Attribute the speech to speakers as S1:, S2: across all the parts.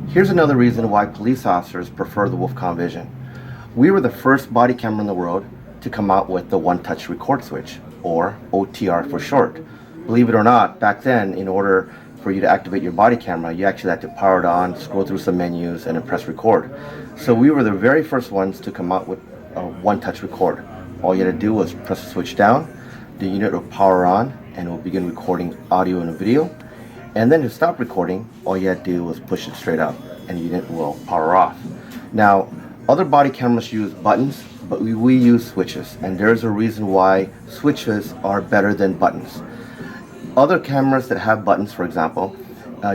S1: Here's another reason why police officers prefer the WOLFCOM Vision. We were the first body camera in the world to come out with the one-touch record switch, or OTR for short. Believe it or not, back then, in order for you to activate your body camera, you actually had to power it on, scroll through some menus, and then press record. So we were the very first ones to come out with a one-touch record. All you had to do was press the switch down, the unit will power on, and it will begin recording audio and video. And then to stop recording, all you had to do was push it straight up, and the unit will power off. Now, other body cameras use buttons, but we use switches, and there's a reason why switches are better than buttons. Other cameras that have buttons, for example,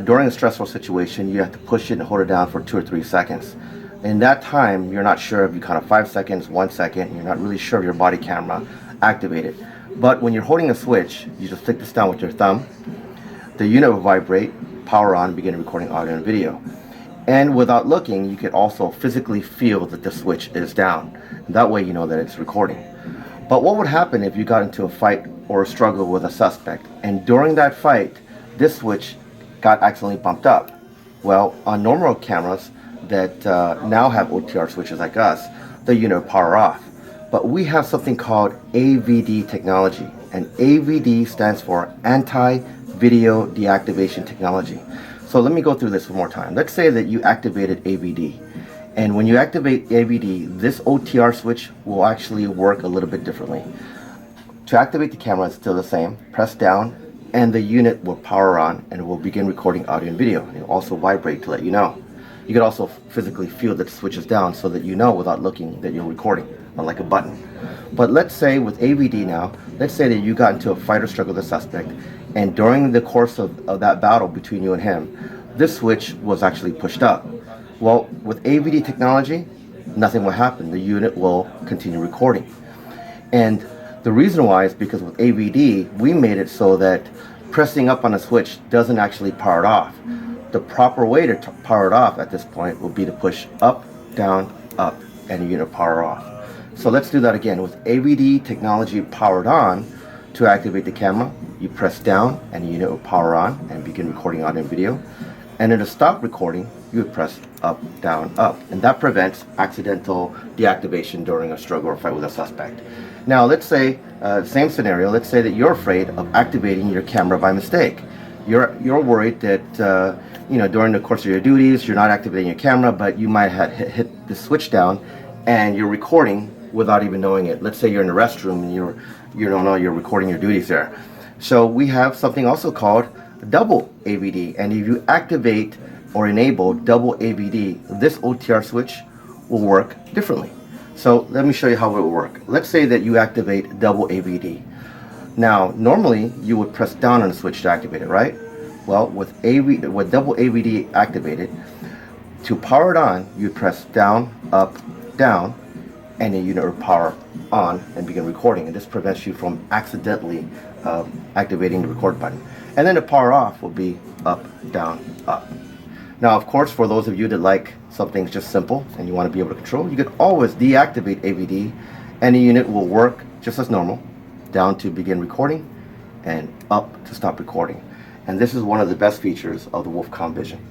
S1: during a stressful situation, you have to push it and hold it down for 2 or 3 seconds. In that time, you're not sure if you count 5 seconds, 1 second, you're not really sure if your body camera activated. But when you're holding a switch, you just flick this down with your thumb, the unit will vibrate, power on, begin recording audio and video. And without looking, you can also physically feel that the switch is down. That way you know that it's recording. But what would happen if you got into a fight or a struggle with a suspect, and during that fight, this switch got accidentally bumped up? Well, on normal cameras that now have OTR switches like us, the unit will power off. But we have something called AVD technology, and AVD stands for Anti-Video Deactivation Technology. So let me go through this one more time. Let's say that you activated AVD. And when you activate AVD, this OTR switch will actually work a little bit differently. To activate the camera, it's still the same. Press down, and the unit will power on, and it will begin recording audio and video. It will also vibrate to let you know. You can also physically feel that the switch is down so that you know without looking that you're recording, unlike a button. But let's say with AVD now, let's say that you got into a fight or struggle with a suspect, and during the course of that battle between you and him, this switch was actually pushed up. Well, with AVD technology, nothing will happen. The unit will continue recording. And the reason why is because with AVD, we made it so that pressing up on a switch doesn't actually power it off. The proper way to power it off at this point will be to push up, down, up, and the unit power off. So let's do that again. With AVD technology powered on, to activate the camera, you press down and the unit will power on and begin recording audio and video. And then to stop recording, you would press up, down, up. And that prevents accidental deactivation during a struggle or fight with a suspect. Now let's say, same scenario, let's say that you're afraid of activating your camera by mistake. You're worried that during the course of your duties, you're not activating your camera, but you might have hit the switch down and you're recording without even knowing it. Let's say you're in the restroom and you don't know you're recording your duties there. So we have something also called double AVD, and if you activate or enable double AVD, this OTR switch will work differently. So let me show you how it will work. Let's say that you activate double AVD. Now, normally you would press down on the switch to activate it, right? Well, with double AVD activated, to power it on, you press down, up, down, and the unit will power on and begin recording. And this prevents you from accidentally activating the record button. And then the power off will be up, down, up. Now, of course, for those of you that like something just simple and you want to be able to control, you can always deactivate AVD and the unit will work just as normal, down to begin recording and up to stop recording. And this is one of the best features of the WOLFCOM Vision.